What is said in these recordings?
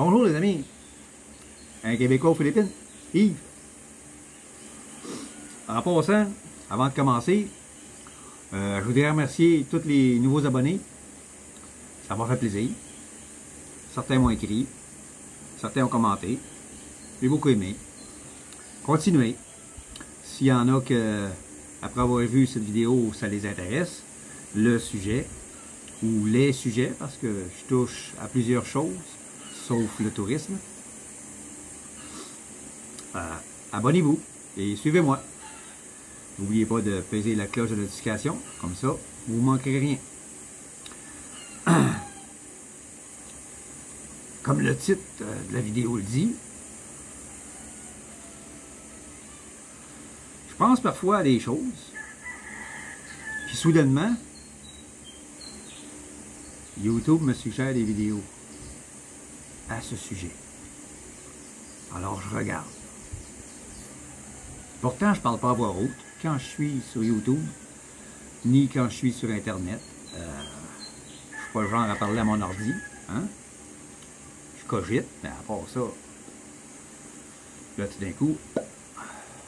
Bonjour les amis, un Québécois aux Philippines, Yves. En passant, avant de commencer, je voudrais remercier tous les nouveaux abonnés. Ça m'a fait plaisir. Certains m'ont écrit, certains ont commenté. J'ai beaucoup aimé. Continuez. S'il y en a que, après avoir vu cette vidéo, ça les intéresse, le sujet, ou les sujets, parce que je touche à plusieurs choses, sauf le tourisme. Abonnez-vous et suivez-moi. N'oubliez pas de peser la cloche de notification, comme ça, vous ne manquerez rien. Comme le titre de la vidéo le dit, je pense parfois à des choses, puis soudainement, YouTube me suggère des vidéos à ce sujet. Alors je regarde. Pourtant, je ne parle pas à voix haute quand je suis sur YouTube, ni quand je suis sur Internet. Je ne suis pas le genre à parler à mon ordi. Hein? Je cogite, mais à part ça, là tout d'un coup,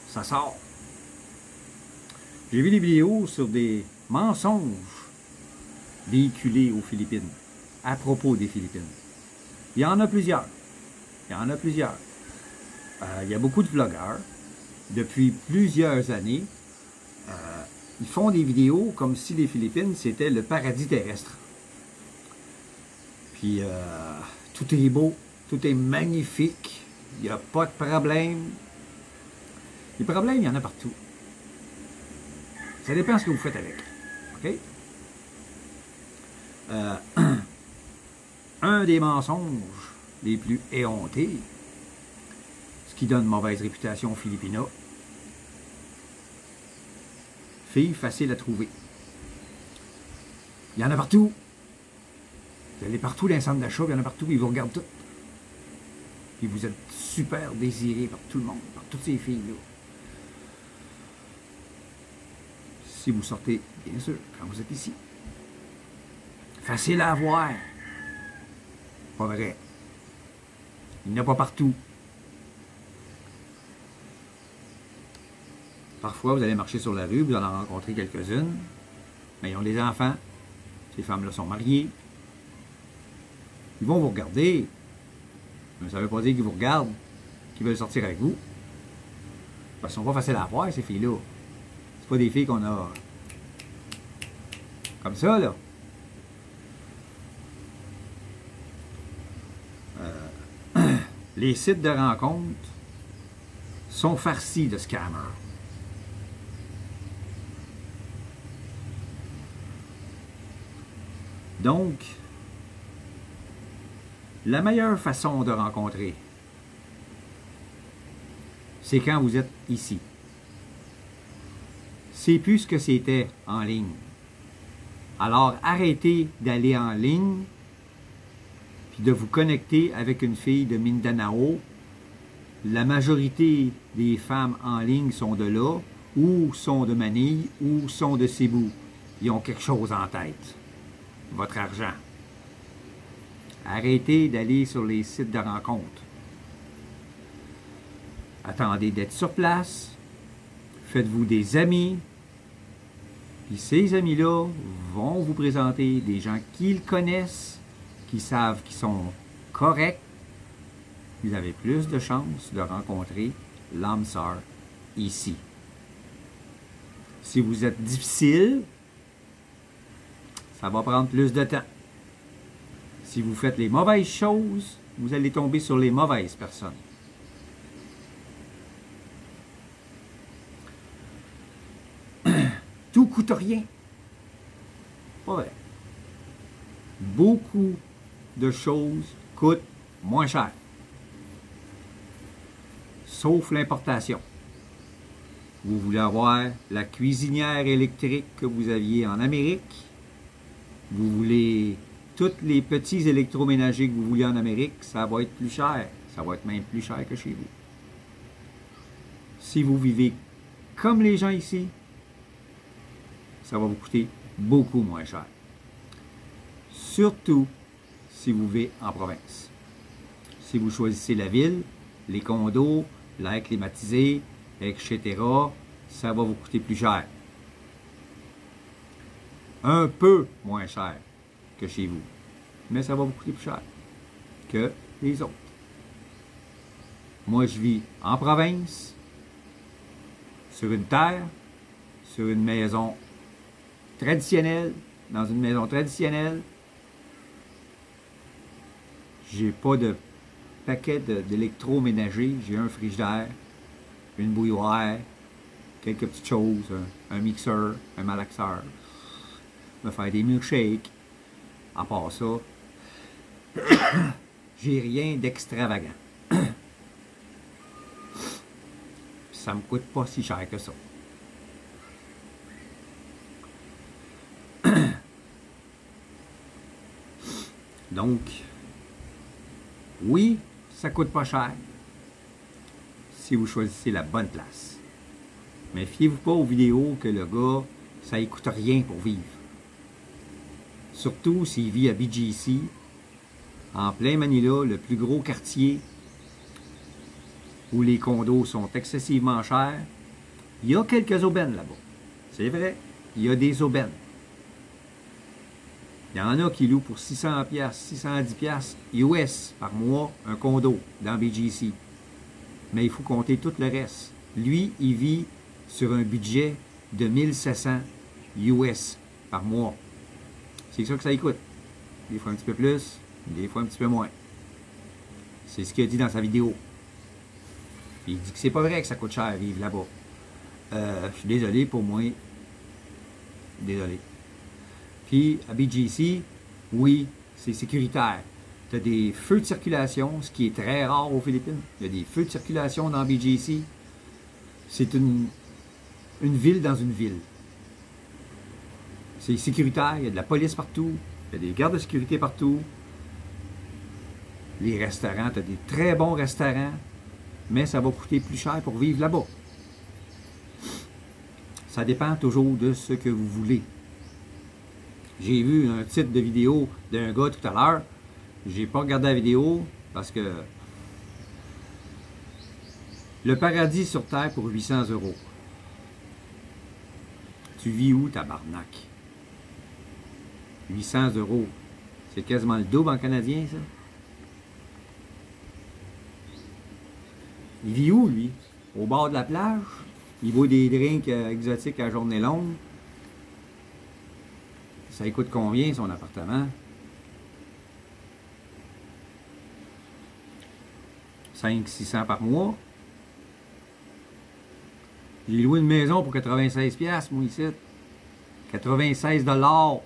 ça sort. J'ai vu des vidéos sur des mensonges véhiculés aux Philippines, à propos des Philippines. Il y en a plusieurs. Il y en a plusieurs. Il y a beaucoup de vlogueurs, depuis plusieurs années, ils font des vidéos comme si les Philippines, c'était le paradis terrestre. Puis, tout est beau, tout est magnifique, il n'y a pas de problème. Les problèmes, il y en a partout. Ça dépend de ce que vous faites avec. OK? Un des mensonges les plus éhontés, ce qui donne mauvaise réputation aux Philippinas. Filles faciles à trouver. Il y en a partout. Vous allez partout dans les centres d'achat, il y en a partout, ils vous regardent toutes. Puis vous êtes super désirés par tout le monde, par toutes ces filles-là. Si vous sortez, bien sûr, quand vous êtes ici. Facile à avoir. Pas vrai. Il n'y en a pas partout. Parfois, vous allez marcher sur la rue, vous allez en rencontrer quelques-unes, mais ils ont des enfants. Ces femmes-là sont mariées. Ils vont vous regarder. Mais ça ne veut pas dire qu'ils vous regardent, qu'ils veulent sortir avec vous. Parce qu'ils ne sont pas faciles à avoir, ces filles-là. C'est pas des filles qu'on a comme ça, là. Les sites de rencontres sont farcis de scammers. Donc, la meilleure façon de rencontrer, c'est quand vous êtes ici. C'est plus ce que c'était en ligne. Alors, arrêtez d'aller en ligne puis de vous connecter avec une fille de Mindanao. La majorité des femmes en ligne sont de là, ou sont de Manille, ou sont de Cebu. Ils ont quelque chose en tête. Votre argent. Arrêtez d'aller sur les sites de rencontres. Attendez d'être sur place. Faites-vous des amis. Puis ces amis-là vont vous présenter des gens qu'ils connaissent, qui savent qu'ils sont corrects. Vous avez plus de chances de rencontrer l'âme sœur ici. Si vous êtes difficile, ça va prendre plus de temps. Si vous faites les mauvaises choses, vous allez tomber sur les mauvaises personnes. Tout coûte rien. Pas vrai. Beaucoup de choses coûtent moins cher. Sauf l'importation. Vous voulez avoir la cuisinière électrique que vous aviez en Amérique. Vous voulez tous les petits électroménagers que vous vouliez en Amérique, ça va être plus cher. Ça va être même plus cher que chez vous. Si vous vivez comme les gens ici, ça va vous coûter beaucoup moins cher. Surtout si vous vivez en province. Si vous choisissez la ville, les condos, l'air climatisé, etc., ça va vous coûter plus cher. Un peu moins cher que chez vous. Mais ça va vous coûter plus cher que les autres. Moi, je vis en province, sur une terre, sur une maison traditionnelle, dans une maison traditionnelle. J'ai pas de paquet d'électroménager. J'ai un frigidaire, une bouilloire, quelques petites choses, un mixeur, un malaxeur. Me faire des milkshakes. À part ça, j'ai rien d'extravagant. Ça me coûte pas si cher que ça. Donc, oui, ça coûte pas cher si vous choisissez la bonne place. Mais fiez-vous pas aux vidéos que le gars, ça ne coûte rien pour vivre. Surtout s'il vit à BGC, en plein Manila, le plus gros quartier où les condos sont excessivement chers. Il y a quelques aubaines là-bas. C'est vrai, il y a des aubaines. Il y en a qui louent pour 600$, 610$ US par mois un condo dans BGC. Mais il faut compter tout le reste. Lui, il vit sur un budget de 1700$ US par mois. C'est ça que ça lui coûte. Des fois un petit peu plus, des fois un petit peu moins. C'est ce qu'il a dit dans sa vidéo. Puis il dit que c'est pas vrai que ça coûte cher vivre là-bas. Je suis désolé pour moi. Désolé. Puis à BGC, oui, c'est sécuritaire. Tu as des feux de circulation, ce qui est très rare aux Philippines. Il y a des feux de circulation dans BGC. C'est une ville dans une ville. C'est sécuritaire, il y a de la police partout, il y a des gardes de sécurité partout. Les restaurants, tu as des très bons restaurants, mais ça va coûter plus cher pour vivre là-bas. Ça dépend toujours de ce que vous voulez. J'ai vu un titre de vidéo d'un gars tout à l'heure. J'ai pas regardé la vidéo parce que le paradis sur Terre pour 800€. Tu vis où, tabarnak? 800€. C'est quasiment le double en canadien, ça. Il vit où, lui? Au bord de la plage? Il boit des drinks exotiques à journée longue? Ça lui coûte combien, son appartement? 500-600$ par mois. J'ai loué une maison pour 96$, moi, ici. 96$.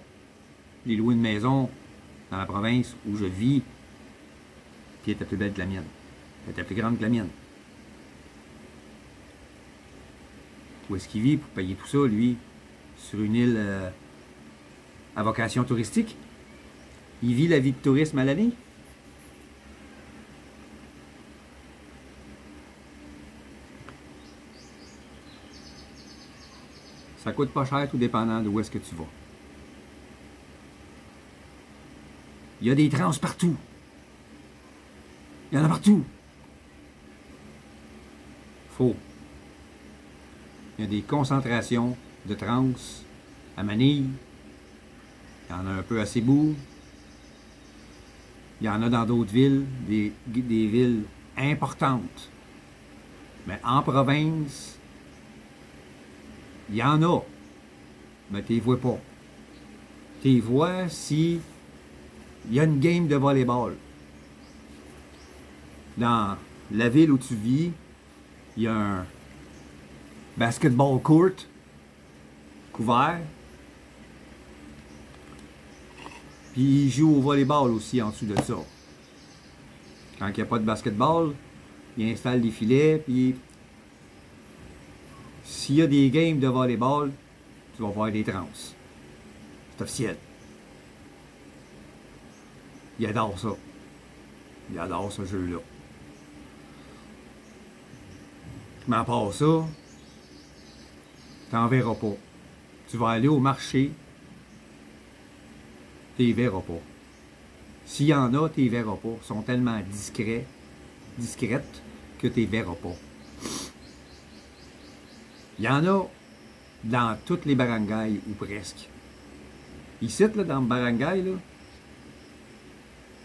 J'ai loué une maison dans la province où je vis, qui était plus belle que la mienne. Elle était plus grande que la mienne. Où est-ce qu'il vit pour payer tout ça, lui? Sur une île à vocation touristique? Il vit la vie de tourisme à l'année? Ça coûte pas cher, tout dépendant de où est-ce que tu vas. Il y a des trans partout. Il y en a partout. Faux. Il y a des concentrations de trans à Manille. Il y en a un peu à Cebu. Il y en a dans d'autres villes, des villes importantes. Mais en province, il y en a. Mais tu les vois pas. Tu les vois si il y a une game de volleyball. Dans la ville où tu vis, il y a un basketball court couvert. Puis ils jouent au volleyball aussi en dessous de ça. Quand il n'y a pas de basketball, ils installent des filets, puis s'il y a des games de volleyball, tu vas voir des trans. C'est officiel. Ils adorent ça. Ils adorent ce jeu-là. Mais à part ça, t'en verras pas. Tu vas aller au marché, tu les verras pas. S'il y en a, tu les verras pas. Ils sont tellement discrets, discrètes que tu ne verras pas. Il y en a dans toutes les barangays, ou presque. Ici, là, dans le barangay, là,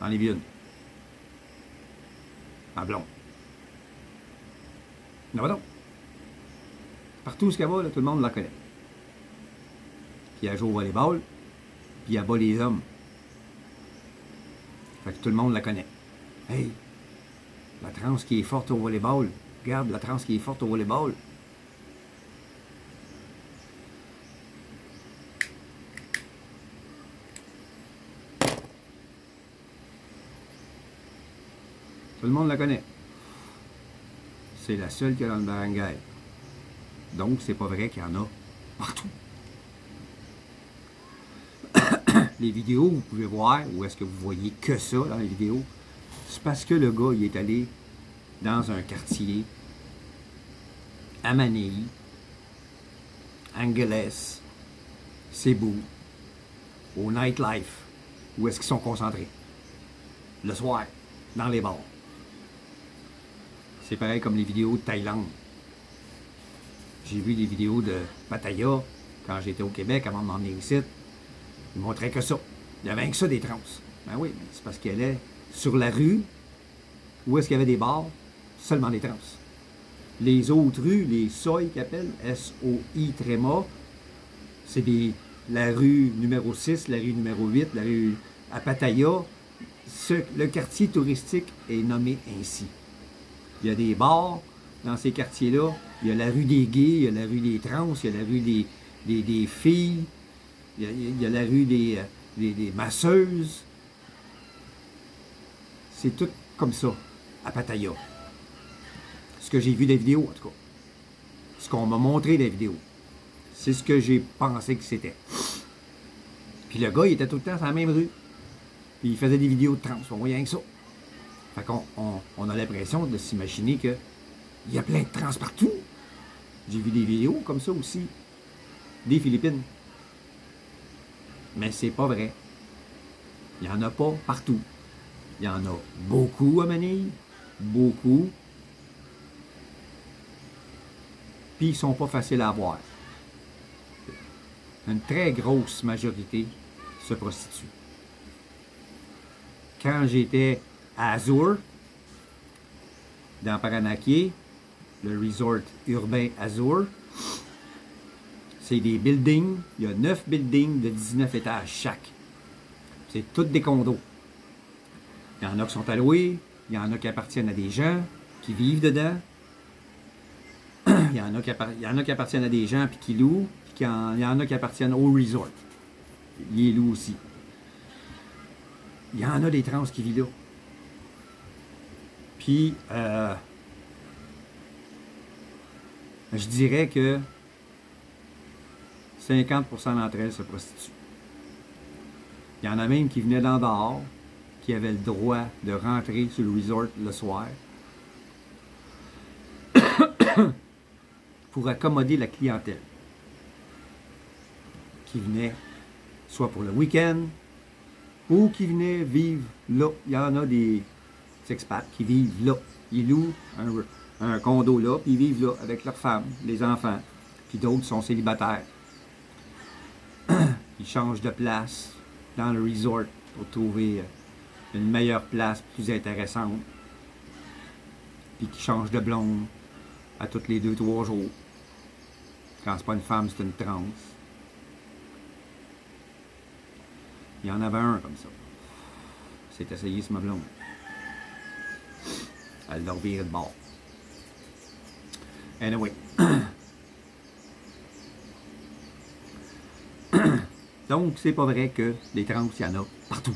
j'en ai vu une. Ma blonde. Non, non. Partout où elle va, là, tout le monde la connaît. Puis elle joue au volleyball, puis elle bat les hommes. Fait que tout le monde la connaît. Hey, la trans qui est forte au volleyball. Regarde, la trans qui est forte au volleyball. Tout le monde la connaît. C'est la seule qui est dans le barangay. Donc, c'est pas vrai qu'il y en a partout. Les vidéos, vous pouvez voir, ou est-ce que vous voyez que ça dans les vidéos? C'est parce que le gars, il est allé dans un quartier à Manille, Angeles, Cebu, au nightlife, où est-ce qu'ils sont concentrés? Le soir, dans les bars. C'est pareil comme les vidéos de Thaïlande. J'ai vu des vidéos de Pattaya quand j'étais au Québec avant de m'emmener ici. Ils montraient que ça. Il n'y avait rien que ça des trans. Ben oui, c'est parce qu'elle est sur la rue où est-ce qu'il y avait des bars, seulement des trans. Les autres rues, les SOI qu'ils appellent, S-O-I tréma, c'est la rue numéro 6, la rue numéro 8, la rue à Pattaya. Le quartier touristique est nommé ainsi. Il y a des bars dans ces quartiers-là. Il y a la rue des gays, il y a la rue des trans, il y a la rue des filles, il y a la rue des masseuses. C'est tout comme ça, à Pattaya. Ce que j'ai vu des vidéos, en tout cas. Ce qu'on m'a montré des vidéos. C'est ce que j'ai pensé que c'était. Puis le gars, il était tout le temps sur la même rue. Puis il faisait des vidéos de trans. On voyait rien que ça. Fait qu'on on a l'impression de s'imaginer qu'il y a plein de trans partout. J'ai vu des vidéos comme ça aussi. Des Philippines. Mais c'est pas vrai. Il n'y en a pas partout. Il y en a beaucoup à Manille. Beaucoup. Puis ils sont pas faciles à avoir. Une très grosse majorité se prostitue. Quand j'étais à Azur, dans Paranaque, le resort urbain Azur, c'est des buildings, il y a 9 buildings de 19 étages chaque. C'est tous des condos. Il y en a qui sont alloués, il y en a qui appartiennent à des gens qui vivent dedans. Il y en a qui appartiennent à des gens puis qui louent, puis il y en a qui appartiennent au resort. Ils les louent aussi. Il y en a des trans qui vivent là. Puis, je dirais que 50% d'entre elles se prostituent. Il y en a même qui venaient d'en dehors, qui avaient le droit de rentrer sur le resort le soir pour accommoder la clientèle qui venait soit pour le week-end ou qui venait vivre là. Il y en a des expats qui vivent là. Ils louent un condo là, puis ils vivent là avec leurs femmes, les enfants. Puis d'autres sont célibataires. Ils changent de place dans le resort pour trouver une meilleure place, plus intéressante. Puis qui changent de blonde à toutes les 2-3 jours. Quand c'est pas une femme, c'est une trans. Il y en avait un comme ça. C'est essayé sur ma blonde. Elle l'a reviré de bord. Anyway. Donc, c'est pas vrai que les trans, il y en a partout.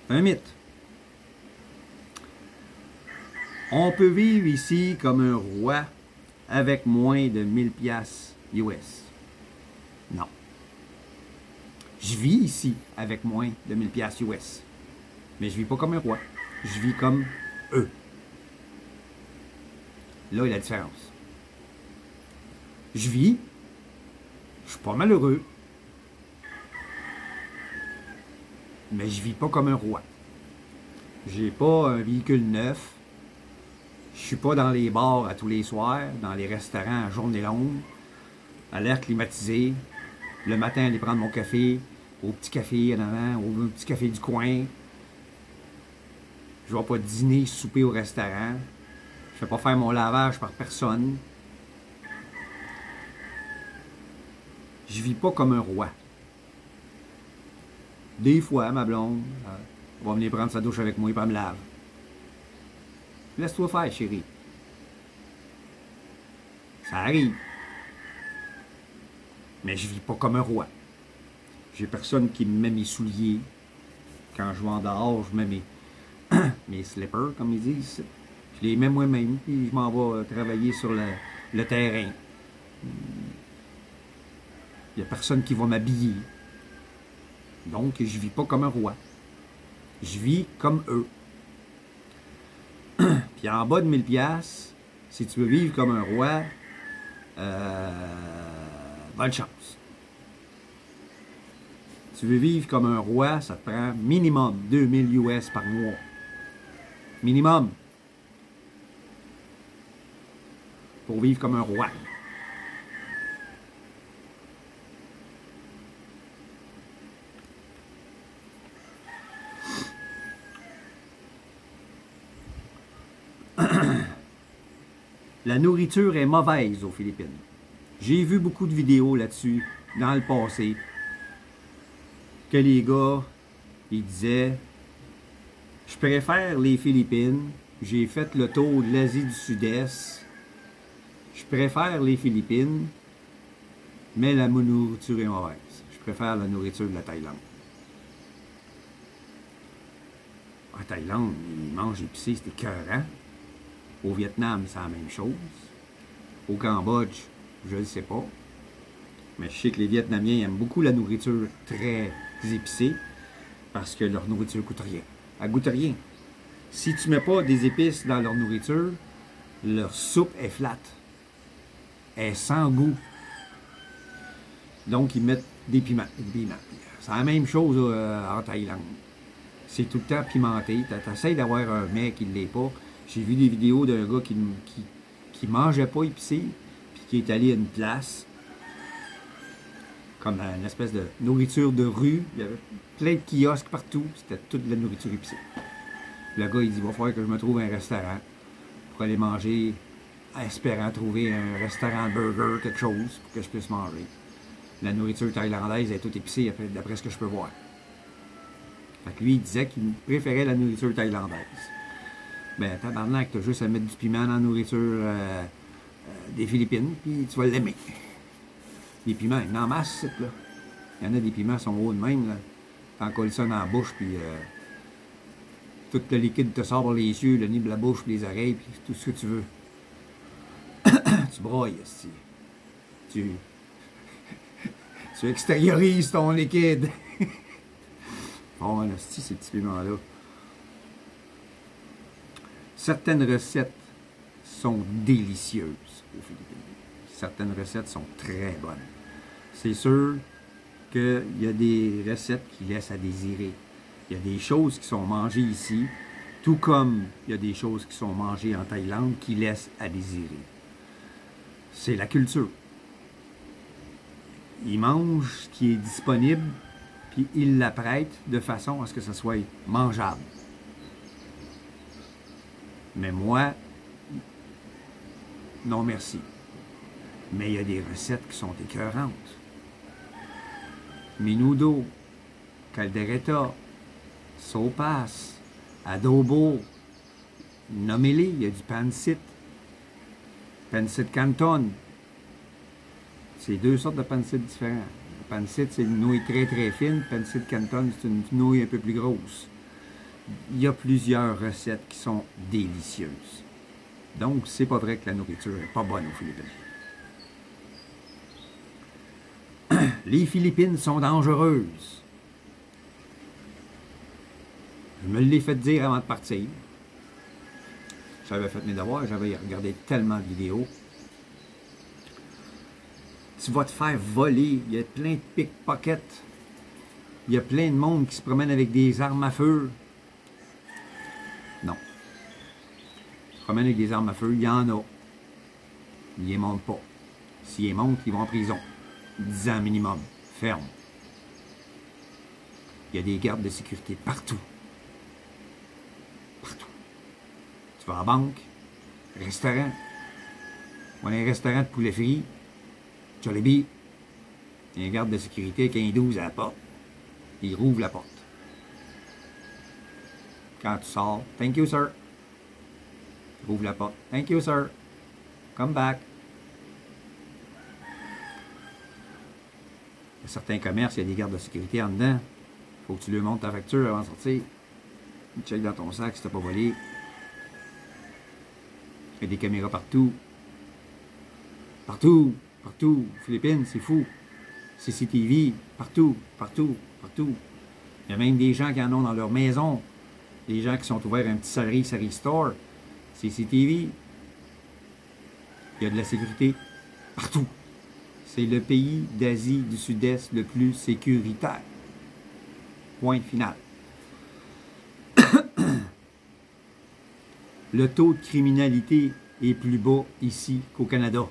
Un mythe. On peut vivre ici comme un roi avec moins de 1000 piastres US. Non. Je vis ici avec moins de 1000 piastres US. Mais je vis pas comme un roi. Je vis comme eux. Là est la différence. Je vis, je suis pas malheureux, mais je vis pas comme un roi. J'ai pas un véhicule neuf. Je suis pas dans les bars à tous les soirs, dans les restaurants à journée longue, à l'air climatisé. Le matin, aller prendre mon café au petit café en avant, au petit café du coin. Je vais pas dîner, souper au restaurant. Je fais pas faire mon lavage par personne. Je vis pas comme un roi. Des fois, ma blonde va venir prendre sa douche avec moi et pas me lave. Laisse-toi faire, chérie. Ça arrive. Mais je vis pas comme un roi. J'ai personne qui me met mes souliers. Quand je vais en dehors, je mets mes slippers, comme ils disent. Je les mets moi-même, puis je m'en vais travailler sur le terrain. Il n'y a personne qui va m'habiller. Donc, je vis pas comme un roi. Je vis comme eux. Puis en bas de 1000$, si tu veux vivre comme un roi, bonne chance. Tu veux vivre comme un roi, ça te prend minimum 2000 US par mois. Minimum. Pour vivre comme un roi. La nourriture est mauvaise aux Philippines. J'ai vu beaucoup de vidéos là-dessus dans le passé. Que les gars, ils disaient, je préfère les Philippines. J'ai fait le tour de l'Asie du Sud-Est. Je préfère les Philippines, mais la nourriture est mauvaise. Je préfère la nourriture de la Thaïlande. En Thaïlande, ils mangent épicé, c'est écœurant. Au Vietnam, c'est la même chose. Au Cambodge, je ne sais pas. Mais je sais que les Vietnamiens aiment beaucoup la nourriture très épicée parce que leur nourriture coûte rien. Elle goûte rien. Si tu ne mets pas des épices dans leur nourriture, leur soupe est flatte. Elle est sans goût. Donc, ils mettent des piments. C'est la même chose en Thaïlande. C'est tout le temps pimenté. Tu essaies d'avoir un mec qui ne l'est pas. J'ai vu des vidéos d'un gars qui mangeait pas épicé, puis qui est allé à une place, comme une espèce de nourriture de rue. Il y avait plein de kiosques partout. C'était toute de la nourriture épicée. Le gars, il dit, il va falloir que je me trouve un restaurant pour aller manger, espérant trouver un restaurant de burger, quelque chose, pour que je puisse manger. La nourriture thaïlandaise est toute épicée, d'après ce que je peux voir. Fait que lui, il disait qu'il préférait la nourriture thaïlandaise. Ben, tabarnak, t'as juste à mettre du piment dans la nourriture des Philippines, puis tu vas l'aimer. Les piments, il y en a en masse, là. Il y en a des piments qui sont hauts de même, là. T'en colles ça dans la bouche, puis tout le liquide te sort par les yeux, le nez de la bouche, puis les oreilles, puis tout ce que tu veux. Tu broyes, aussi. Tu extériorises ton liquide. Oh, là, ces petits piments-là. Certaines recettes sont délicieuses aux Philippines. Certaines recettes sont très bonnes. C'est sûr qu'il y a des recettes qui laissent à désirer. Il y a des choses qui sont mangées ici, tout comme il y a des choses qui sont mangées en Thaïlande qui laissent à désirer. C'est la culture. Ils mangent ce qui est disponible, puis ils l'apprêtent de façon à ce que ça soit mangeable. Mais moi, non merci. Mais il y a des recettes qui sont écœurantes. Menudo, caldereta, sopas, adobo, nommez-les, il y a du pancit, pancit canton. C'est deux sortes de pancit différents. Le pancit, c'est une nouille très très fine, pancit canton, c'est une nouille un peu plus grosse. Il y a plusieurs recettes qui sont délicieuses. Donc, c'est pas vrai que la nourriture n'est pas bonne aux Philippines. Les Philippines sont dangereuses. Je me l'ai fait dire avant de partir. J'avais fait mes devoirs, j'avais regardé tellement de vidéos. Tu vas te faire voler, il y a plein de pickpockets. Il y a plein de monde qui se promène avec des armes à feu. promènent avec des armes à feu, il y en a. Ils les montent pas. S'ils les montent, ils vont en prison. 10 ans minimum. Ferme. Il y a des gardes de sécurité partout. Partout. Tu vas à la banque, restaurant. On a un restaurant de poulet frit, Jollibee. Il y a un garde de sécurité avec un 12 à la porte. Il rouvre la porte. Quand tu sors, thank you, sir. Il rouvre la porte. Thank you, sir. Come back. Il y a certains commerces, il y a des gardes de sécurité en dedans. Il faut que tu lui montres ta facture avant de sortir. Tu checkes dans ton sac si tu n'as pas volé. Il y a des caméras partout. Partout. Partout. Philippines, c'est fou. CCTV, partout. Partout. Partout. Il y a même des gens qui en ont dans leur maison. Des gens qui sont ouverts un petit sari store. CCTV. Il y a de la sécurité partout. C'est le pays d'Asie du Sud-Est le plus sécuritaire. Point final. Le taux de criminalité est plus bas ici qu'au Canada.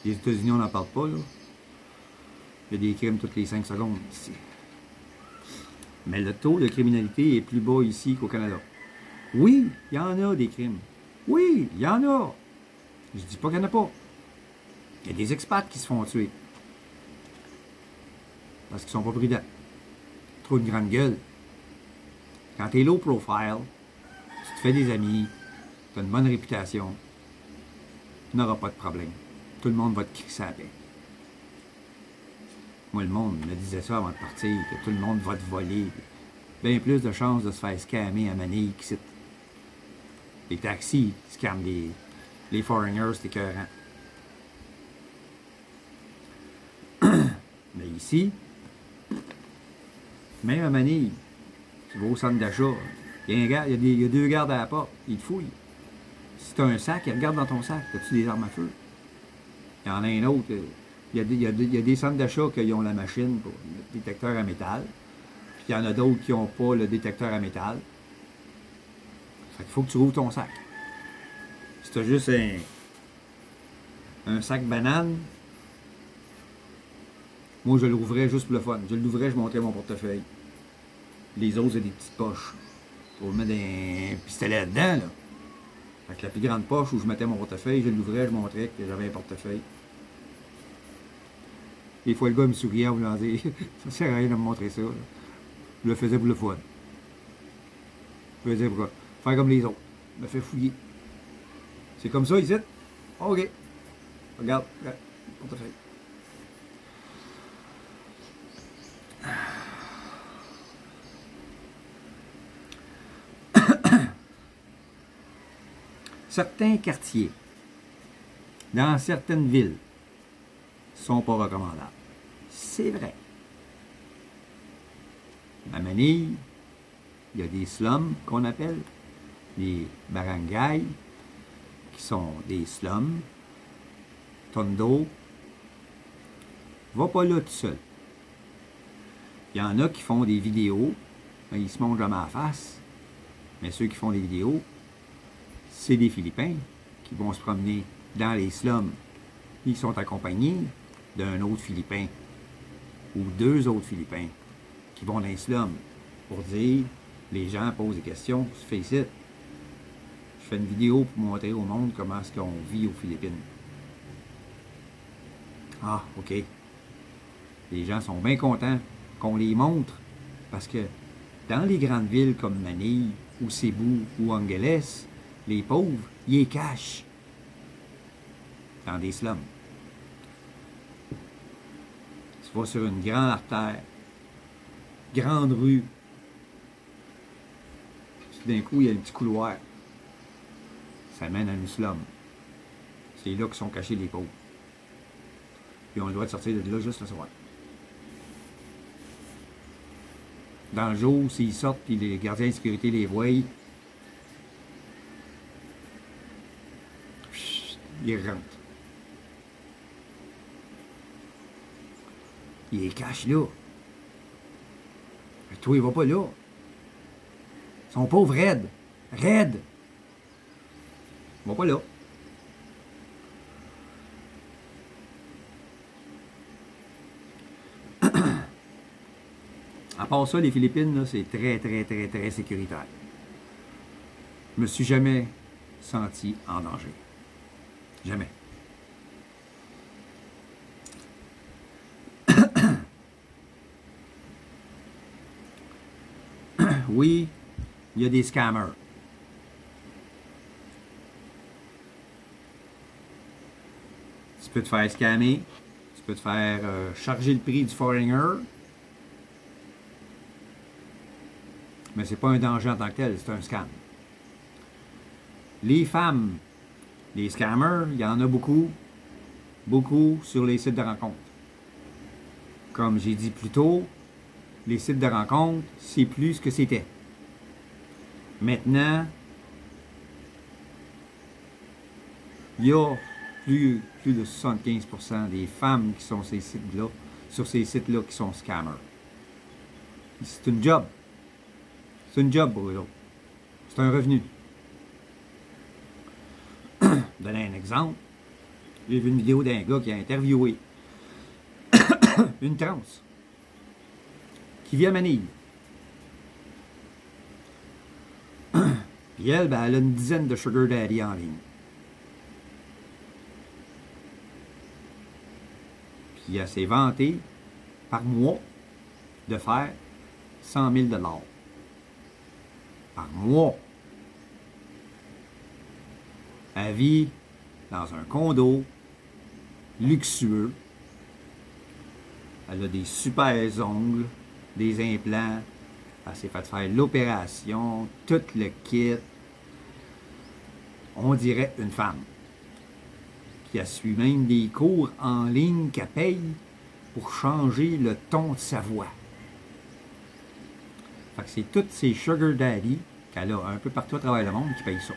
Les États-Unis, on n'en parle pas, là. Il y a des crimes toutes les 5 secondes ici. Mais le taux de criminalité est plus bas ici qu'au Canada. Oui, il y en a des crimes. Oui, il y en a. Je dis pas qu'il n'y en a pas. Il y a des expats qui se font tuer. Parce qu'ils sont pas prudents. Trop de grande gueule. Quand tu es low profile, tu te fais des amis, tu as une bonne réputation, tu n'auras pas de problème. Tout le monde va te crisser à la paix. Moi, le monde me disait ça avant de partir, que tout le monde va te voler. Bien plus de chances de se faire scammer à Manille qu'ici. Les taxis scamment les foreigners, c'est écœurant. Mais ici, même à Manille, tu vas au centre d'achat, il y a 2 gardes à la porte, ils te fouillent. Si tu as un sac, ils regardent dans ton sac, as-tu des armes à feu? Il y en a un autre, il y a des centres d'achat qui ont la machine pour le détecteur à métal, puis il y en a d'autres qui n'ont pas le détecteur à métal. Fait qu'il faut que tu rouvres ton sac. Si tu as juste un sac banane, moi je l'ouvrais juste pour le fun. Je l'ouvrais, je montrais mon portefeuille. Les autres, c'est des petites poches. Pour mettre un pistolet là-dedans, là. Fait que la plus grande poche où je mettais mon portefeuille, je l'ouvrais, je montrais que j'avais un portefeuille. Des fois, le gars me souriait en voulant dire ça sert à rien de me montrer ça. Là. Je le faisais pour le fun. Je le faisais pour faire comme les autres. Je me fais fouiller. C'est comme ça ici? OK. Regarde, portefeuille. Certains quartiers, dans certaines villes, ne sont pas recommandables. C'est vrai. À Manille, il y a des slums qu'on appelle, des barangays, qui sont des slums. Tondo, va pas là tout seul. Il y en a qui font des vidéos, mais ils se montrent jamais à la face. Mais ceux qui font des vidéos, c'est des Philippins qui vont se promener dans les slums. Ils sont accompagnés d'un autre Philippin ou 2 autres Philippins qui vont dans les slums pour dire, les gens posent des questions, je fais ici. Je fais une vidéo pour montrer au monde comment est-ce qu'on vit aux Philippines. Ah, OK. Les gens sont bien contents qu'on les montre parce que dans les grandes villes comme Manille ou Cebu ou Angeles, les pauvres, ils les cachent dans des slums. Tu vas sur une grande artère, grande rue, tout d'un coup, il y a un petit couloir. Ça mène à un slum. C'est là que sont cachés les pauvres. Puis on a le droit de sortir de là juste le soir. Dans le jour, s'ils sortent, puis les gardiens de sécurité les voient, ils rentrent. Ils les cachent là. Mais toi, ils ne vont pas là. Ils sont pauvres raides. Raide. On va pas là. À part ça, les Philippines, c'est très, très, très, très sécuritaire. Je me suis jamais senti en danger. Jamais. Oui, il y a des scammers. Tu peux te faire scammer, tu peux te faire charger le prix du foreigner, mais c'est pas un danger en tant que tel, c'est un scam. Les femmes, les scammers, il y en a beaucoup, beaucoup sur les sites de rencontres. Comme j'ai dit plus tôt, les sites de rencontres, c'est plus ce que c'était. Maintenant, il y a plus de 75% des femmes qui sont sur ces sites-là qui sont scammers. C'est une job. C'est une job pour eux autres. C'est un revenu. Donner un exemple. J'ai vu une vidéo d'un gars qui a interviewé une trans qui vit à Manille. Puis elle, ben, elle a une dizaine de sugar daddy en ligne. Puis elle s'est vantée par mois de faire 100 000 $ par mois. Elle vit dans un condo luxueux. Elle a des super ongles, des implants. Elle s'est fait faire l'opération, tout le kit. On dirait une femme. Puis elle suit même des cours en ligne qu'elle paye pour changer le ton de sa voix. Fait que c'est toutes ces sugar daddy qu'elle a un peu partout à travers le monde qui payent ça.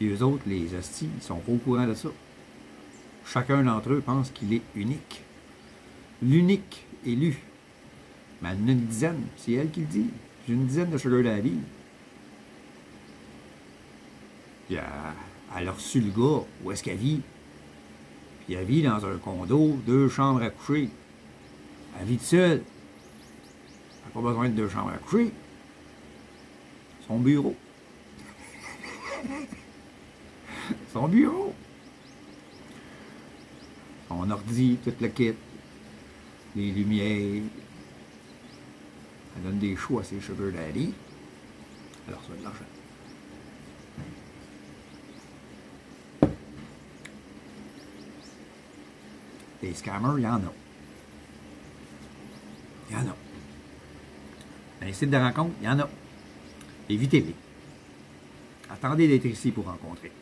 Et eux autres, les hosties, ils sont pas au courant de ça. Chacun d'entre eux pense qu'il est unique. L'unique élu. Mais elle en a une dizaine, c'est elle qui le dit. J'ai une dizaine de sugar daddy. Puis elle a reçu le gars, où est-ce qu'elle vit? Puis elle vit dans un condo, 2 chambres à coucher. Elle vit seule. Elle n'a pas besoin de 2 chambres à coucher. Son bureau. Son bureau. Son ordi, tout le kit. Les lumières. Elle donne des choix à ses sugar daddy. Alors ça va de l'argent. Des scammers, il y en a. Il y en a. Dans les sites de rencontres, il y en a. Évitez-les. Attendez d'être ici pour rencontrer.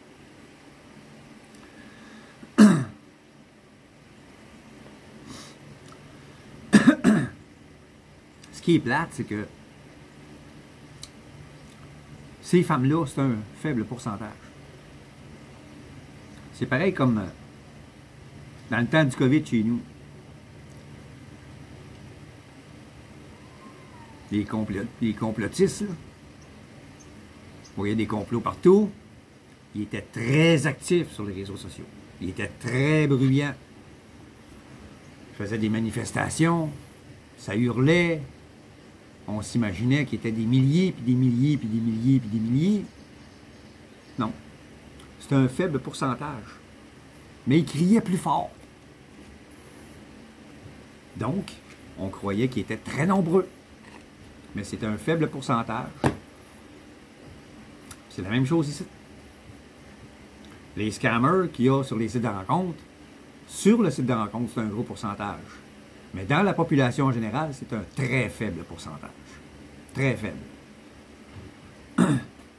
Ce qui est plate, c'est que ces femmes-là, c'est un faible pourcentage. C'est pareil comme dans le temps du COVID chez nous. Les complotistes, là. Vous voyez des complots partout. Ils étaient très actifs sur les réseaux sociaux. Ils étaient très bruyants. Ils faisaient des manifestations. Ça hurlait. On s'imaginait qu'il y était des milliers, puis des milliers, puis des milliers, puis des milliers. Non. C'est un faible pourcentage. Mais ils criaient plus fort. Donc, on croyait qu'ils étaient très nombreux. Mais c'est un faible pourcentage. C'est la même chose ici. Les scammers qu'il y a sur les sites de rencontres, sur le site de rencontre, c'est un gros pourcentage. Mais dans la population en général, c'est un très faible pourcentage. Très faible.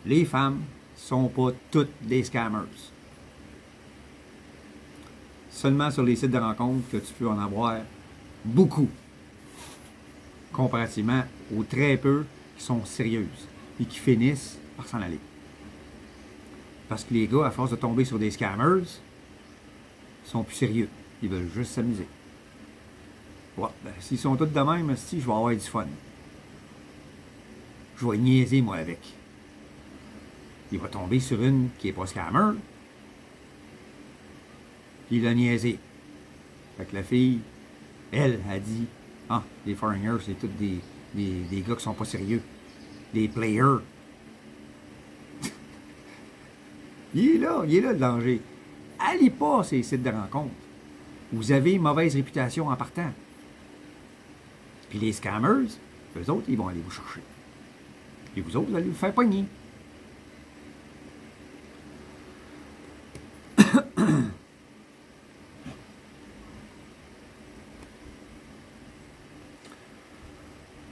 Les femmes ne sont pas toutes des scammers. Seulement sur les sites de rencontres que tu peux en avoir beaucoup. Comparativement aux très peu qui sont sérieuses et qui finissent par s'en aller. Parce que les gars, à force de tomber sur des scammers, sont plus sérieux. Ils veulent juste s'amuser. Ouais, ben, s'ils sont tous de même, si je vais avoir du fun. Je vais niaiser, moi, avec. il va tomber sur une qui n'est pas scammer, puis il l'a niaisé. Fait que la fille, elle, a dit, ah, les foreigners, c'est tous des gars qui sont pas sérieux, des players. il est là le danger. Allez pas ces sites de rencontres. Vous avez une mauvaise réputation en partant. Puis les scammers, eux autres, ils vont aller vous chercher. Et vous autres, vous allez vous faire pogner.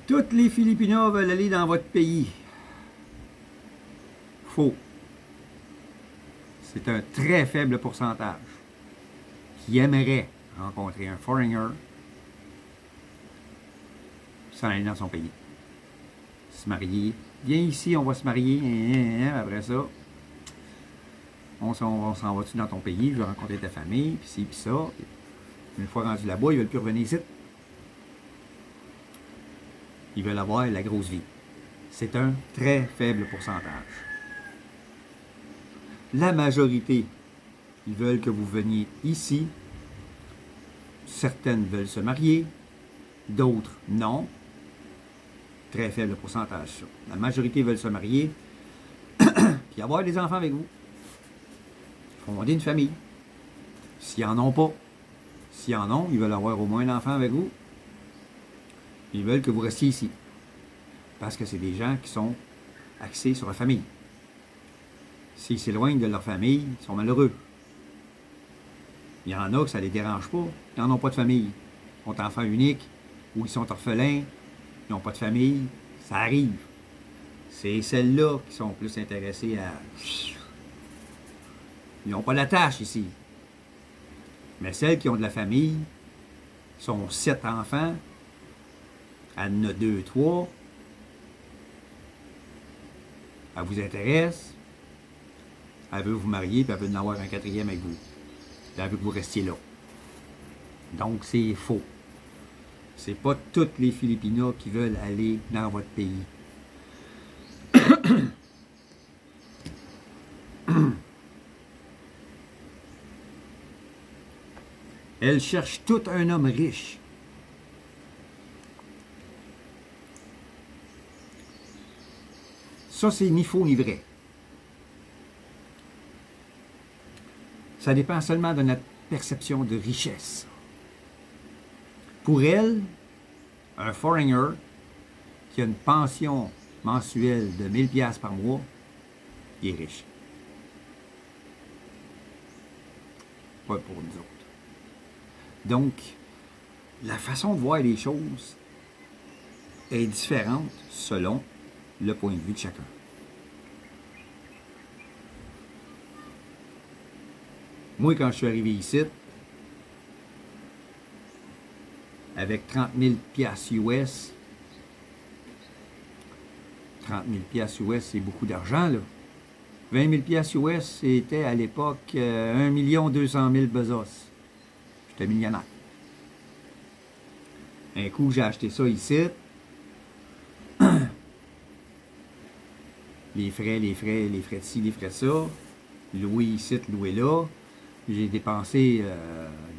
Toutes les Filipinos veulent aller dans votre pays. Faux. C'est un très faible pourcentage qui aimerait rencontrer un foreigner sans aller dans son pays. Se marier. Viens ici, on va se marier. Après ça, on s'en va-tu dans ton pays, je vais rencontrer ta famille, puis ci, puis ça. Une fois rendu là-bas, ils veulent plus revenir ici. Ils veulent avoir la grosse vie. C'est un très faible pourcentage. La majorité, ils veulent que vous veniez ici. Certaines veulent se marier, d'autres non. Très faible pourcentage, ça. La majorité veulent se marier, puis avoir des enfants avec vous. Fonder une famille. S'ils n'en ont pas, s'ils en ont, ils veulent avoir au moins un enfant avec vous. Ils veulent que vous restiez ici. Parce que c'est des gens qui sont axés sur la famille. S'ils s'éloignent de leur famille, ils sont malheureux. Il y en a que ça ne les dérange pas. Ils n'en ont pas de famille. Ils sont enfants uniques, ou ils sont orphelins, ils n'ont pas de famille. Ça arrive. C'est celles-là qui sont plus intéressées à... Ils n'ont pas la tâche ici. Mais celles qui ont de la famille, sont 7 enfants, elle en a 2, 3, elle vous intéresse, elle veut vous marier, puis elle veut en avoir un 4e avec vous. Puis elle veut que vous restiez là. Donc c'est faux. C'est pas toutes les Filipinos qui veulent aller dans votre pays. Elles cherchent tout un homme riche. Ça, c'est ni faux ni vrai. Ça dépend seulement de notre perception de richesse. Pour elle, un foreigner qui a une pension mensuelle de 1000 $ par mois, il est riche. Pas pour nous autres. Donc, la façon de voir les choses est différente selon le point de vue de chacun. Moi, quand je suis arrivé ici, avec 30 000 $ US, 30 000 $ US, c'est beaucoup d'argent, là. 20 000 $ US, c'était à l'époque 1 200 000 pesos. J'étais millionnaire. Un coup, j'ai acheté ça ici. Les frais de ci, les frais de ça. Louer ici, louer là. J'ai dépensé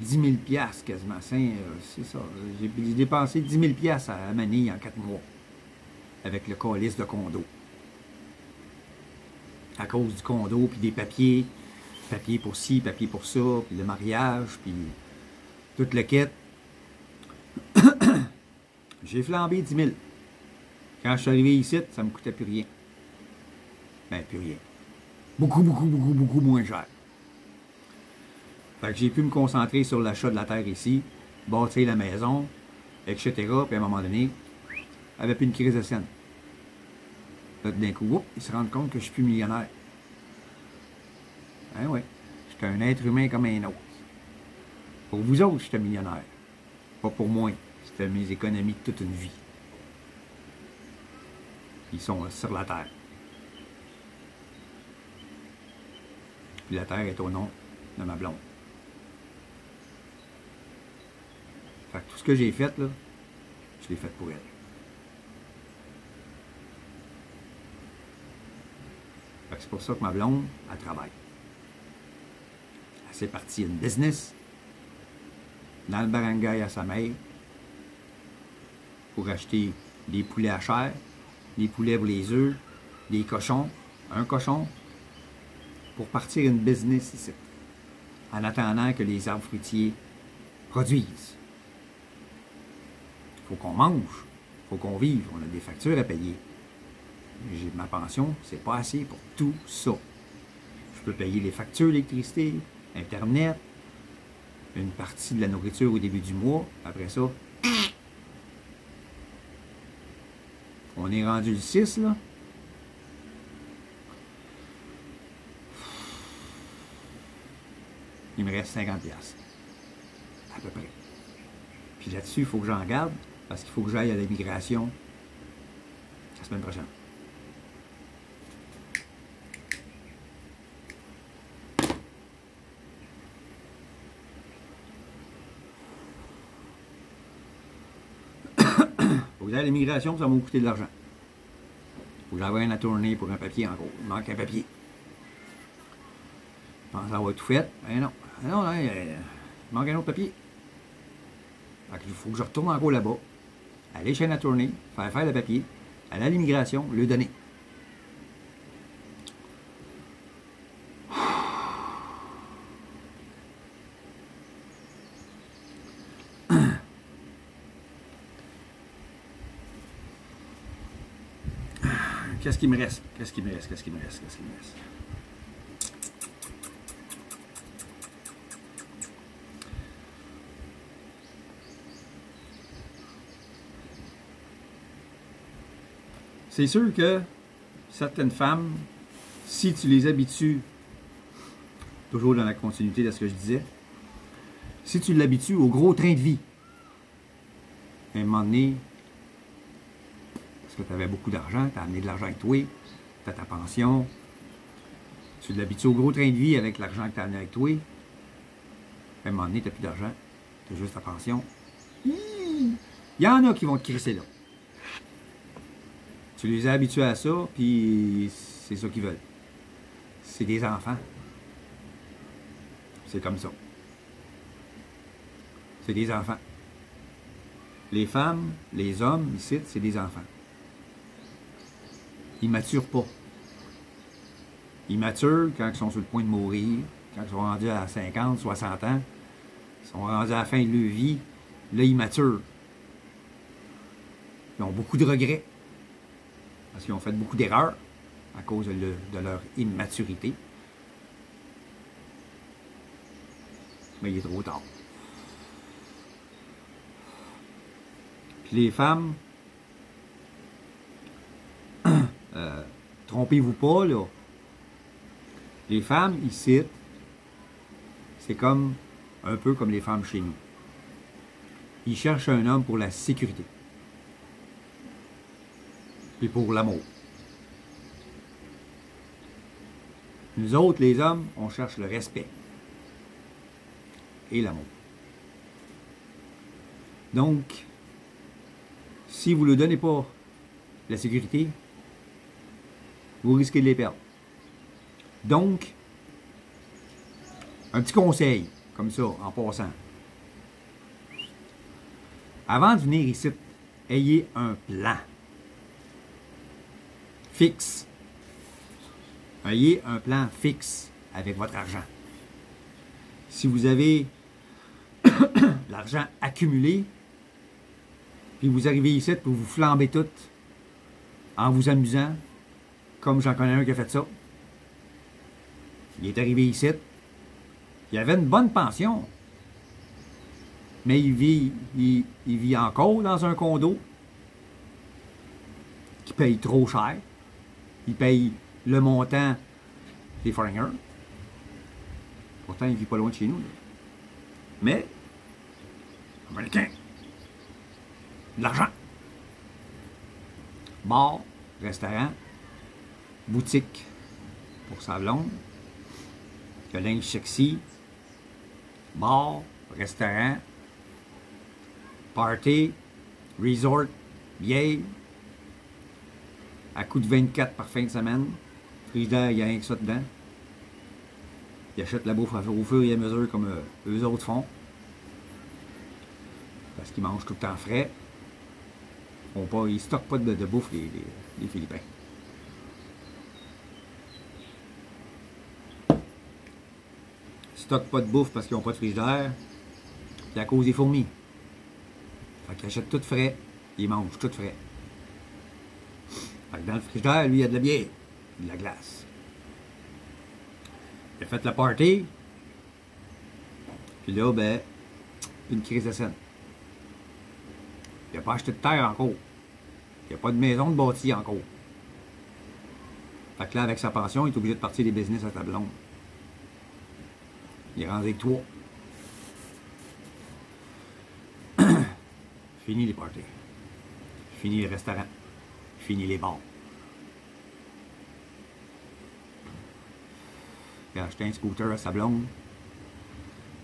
10 000 $ quasiment. C'est ça. J'ai dépensé 10 000 $ à Manille en 4 mois. Avec le calice de condo. À cause du condo, puis des papiers. Papier pour ci, papier pour ça, puis le mariage, puis toute la quête. J'ai flambé 10 000. Quand je suis arrivé ici, ça ne me coûtait plus rien. Ben, plus rien. Beaucoup moins cher. Fait que j'ai pu me concentrer sur l'achat de la terre ici, bâtir la maison, etc. Puis à un moment donné, avait plus une crise de scène. Là, d'un coup, ils se rendent compte que je suis plus millionnaire. Ben oui, j'étais un être humain comme un autre. Pour vous autres, j'étais millionnaire. Pas pour moi. C'était mes économies de toute une vie. Ils sont sur la terre. Puis la terre est au nom de ma blonde. Fait que tout ce que j'ai fait, là, je l'ai fait pour elle. C'est pour ça que ma blonde, elle travaille. Elle s'est partie une business dans le barangay à sa mère pour acheter des poulets à chair, des poulets pour les œufs, des cochons, un cochon, pour partir une business ici, en attendant que les arbres fruitiers produisent. Il faut qu'on mange, il faut qu'on vive, on a des factures à payer. Ma pension, c'est pas assez pour tout ça. Je peux payer les factures d'électricité, Internet, une partie de la nourriture au début du mois. Après ça, on est rendu le 6, là. Il me reste 50$. À peu près. Puis là-dessus, il faut que j'en garde, parce qu'il faut que j'aille à l'immigration la semaine prochaine. Faut que j'aille à l'immigration, ça va me coûter de l'argent. Faut que j'envoie la tournée pour un papier encore. Il manque un papier. Je pense avoir tout fait. Ben non. Non, là, il manque un autre papier. Il faut que je retourne encore là-bas, aller chez la tournée, faire le papier, aller à l'immigration, le donner. Qu'est-ce qui me reste? Qu'est-ce qui me reste? Qu'est-ce qui me reste? Qu'est-ce qui me reste? C'est sûr que certaines femmes, si tu les habitues, toujours dans la continuité de ce que je disais, si tu l'habitues au gros train de vie, à un moment donné, parce que tu avais beaucoup d'argent, tu as amené de l'argent avec toi, tu as ta pension, tu l'habitues au gros train de vie avec l'argent que tu as amené avec toi, à un moment donné, tu n'as plus d'argent, tu as juste ta pension. Il y en a qui vont te crisser là. Tu les as habitués à ça, puis c'est ça qu'ils veulent. C'est des enfants. C'est comme ça. C'est des enfants. Les femmes, les hommes, ici, c'est des enfants. Ils ne maturent pas. Ils maturent quand ils sont sur le point de mourir, quand ils sont rendus à 50, 60 ans, ils sont rendus à la fin de leur vie, là, ils maturent. Ils ont beaucoup de regrets. Parce qu'ils ont fait beaucoup d'erreurs à cause de leur immaturité. Mais il est trop tard. Puis les femmes, trompez-vous pas, là. Les femmes, ici, c'est comme un peu comme les femmes chez nous. Ils cherchent un homme pour la sécurité. Puis pour l'amour. Nous autres, les hommes, on cherche le respect et l'amour. Donc, si vous ne donnez pas la sécurité, vous risquez de les perdre. Donc, un petit conseil, comme ça, en passant. Avant de venir ici, ayez un plan fixe. Ayez un plan fixe avec votre argent. Si vous avez l'argent accumulé, puis vous arrivez ici pour vous flamber tout en vous amusant, comme j'en connais un qui a fait ça. Il est arrivé ici, il avait une bonne pension, mais il vit encore dans un condo qui paye trop cher. Il paye le montant des foreigners. Pourtant, il ne vit pas loin de chez nous. Là. Mais, américain, de l'argent. Bar, restaurant, boutique pour sa blonde, le linge sexy, bar, restaurant, party, resort, bière, à coût de 24 par fin de semaine. frigidaire, il n'y a rien que ça dedans. Ils achètent la bouffe au fur et à mesure comme eux autres font. Parce qu'ils mangent tout le temps frais. Ils ne stockent pas de bouffe, les Philippins. Ils ne stockent pas de bouffe parce qu'ils n'ont pas de frigidaire. C'est à cause des fourmis. Fait qu'ils achètent tout frais. Ils mangent tout frais. Fait que dans le frigidaire, lui, il y a de la bière. De la glace. Il a fait la party. Puis là, ben, une crise de scène. Il n'a pas acheté de terre encore. Il n'y a pas de maison de bâtie encore. Fait que là, avec sa pension, il est obligé de partir des business à sa blonde. Il est rendu avec 3. Fini les parties. Fini les restaurants. Fini les bars. Il a acheté un scooter à sa blonde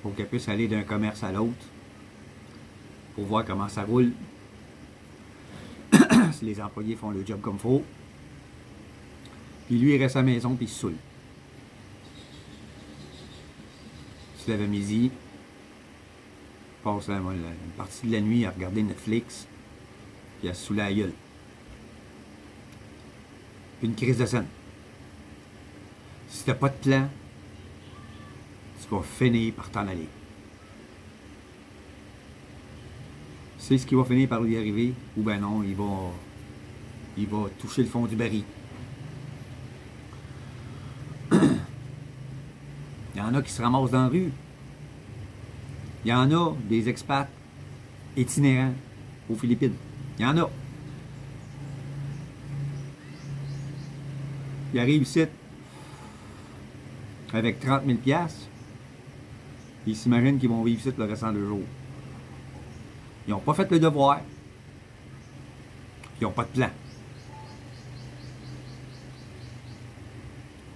pour qu'elle puisse aller d'un commerce à l'autre pour voir comment ça roule. Si les employés font le job comme il faut. Puis lui, il reste à la maison puis il se saoule. Il se lève à midi, passe une partie de la nuit à regarder Netflix, puis à se saouler la gueule. Une crise de scène. Si t'as pas de plan, tu vas finir par t'en aller. C'est ce qui va finir par lui arriver, ou ben non, il va toucher le fond du baril. Il y en a qui se ramassent dans la rue. Il y en a des expats itinérants aux Philippines. Il y en a. Ils arrivent ici avec 30 000 $. Ils s'imaginent qu'ils vont vivre ici le restant de jours. Ils n'ont pas fait le devoir. Ils n'ont pas de plan.